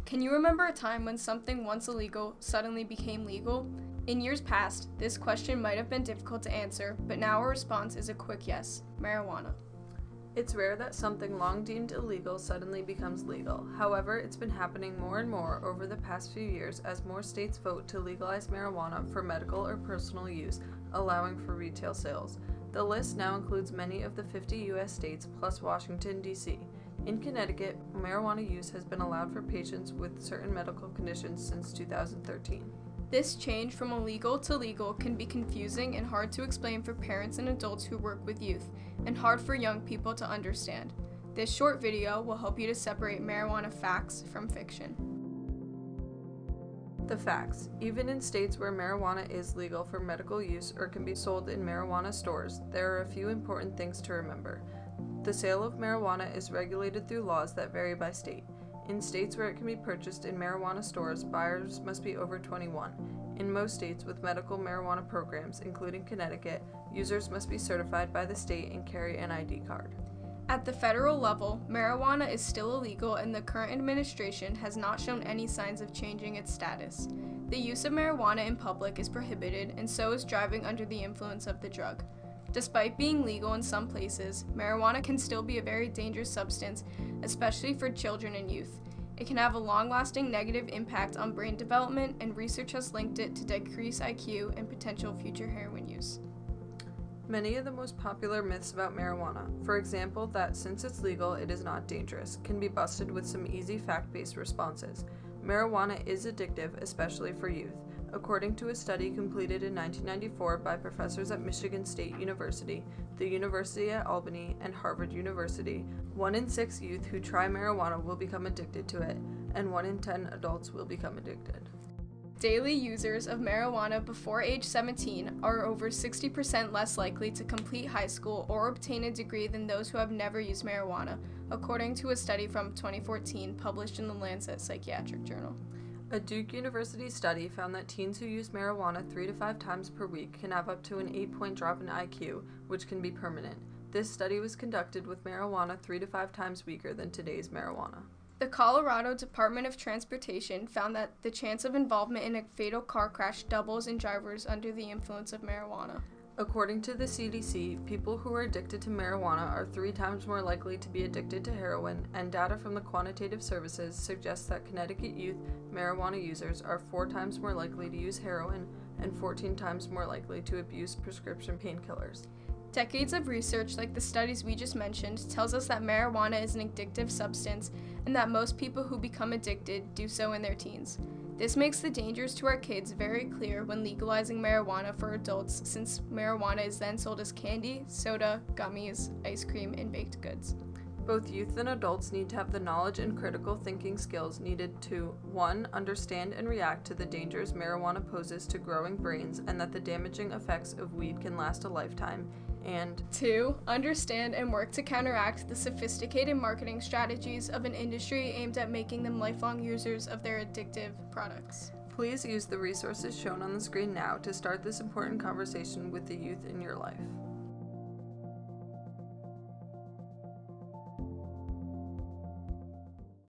Can you remember a time when something once illegal suddenly became legal? In years past, this question might have been difficult to answer, but now our response is a quick yes: marijuana. It's rare that something long deemed illegal suddenly becomes legal. However, it's been happening more and more over the past few years as more states vote to legalize marijuana for medical or personal use, allowing for retail sales. The list now includes many of the 50 U.S. states plus Washington, D.C. In Connecticut, marijuana use has been allowed for patients with certain medical conditions since 2013. This change from illegal to legal can be confusing and hard to explain for parents and adults who work with youth, and hard for young people to understand. This short video will help you to separate marijuana facts from fiction. The facts. Even in states where marijuana is legal for medical use or can be sold in marijuana stores, there are a few important things to remember. The sale of marijuana is regulated through laws that vary by state. In states where it can be purchased in marijuana stores, buyers must be over 21. In most states with medical marijuana programs, including Connecticut, users must be certified by the state and carry an ID card. At the federal level, marijuana is still illegal, and the current administration has not shown any signs of changing its status. The use of marijuana in public is prohibited, and so is driving under the influence of the drug. Despite being legal in some places, marijuana can still be a very dangerous substance, especially for children and youth. It can have a long-lasting negative impact on brain development, and research has linked it to decreased IQ and potential future heroin use. Many of the most popular myths about marijuana, for example that since it's legal it is not dangerous, can be busted with some easy fact-based responses. Marijuana is addictive, especially for youth. According to a study completed in 1994 by professors at Michigan State University, the University at Albany, and Harvard University, 1 in 6 youth who try marijuana will become addicted to it, and 1 in 10 adults will become addicted. Daily users of marijuana before age 17 are over 60% less likely to complete high school or obtain a degree than those who have never used marijuana, according to a study from 2014 published in the Lancet Psychiatric Journal. A Duke University study found that teens who use marijuana 3 to 5 times per week can have up to an 8-point drop in IQ, which can be permanent. This study was conducted with marijuana 3 to 5 times weaker than today's marijuana. The Colorado Department of Transportation found that the chance of involvement in a fatal car crash doubles in drivers under the influence of marijuana. According to the CDC, people who are addicted to marijuana are 3 times more likely to be addicted to heroin, and data from the Quantitative Services suggests that Connecticut youth marijuana users are 4 times more likely to use heroin and 14 times more likely to abuse prescription painkillers. Decades of research, like the studies we just mentioned, tells us that marijuana is an addictive substance and that most people who become addicted do so in their teens. This makes the dangers to our kids very clear when legalizing marijuana for adults, since marijuana is then sold as candy, soda, gummies, ice cream, and baked goods. Both youth and adults need to have the knowledge and critical thinking skills needed to 1. Understand and react to the dangers marijuana poses to growing brains and that the damaging effects of weed can last a lifetime, and 2. Understand and work to counteract the sophisticated marketing strategies of an industry aimed at making them lifelong users of their addictive products. Please use the resources shown on the screen now to start this important conversation with the youth in your life.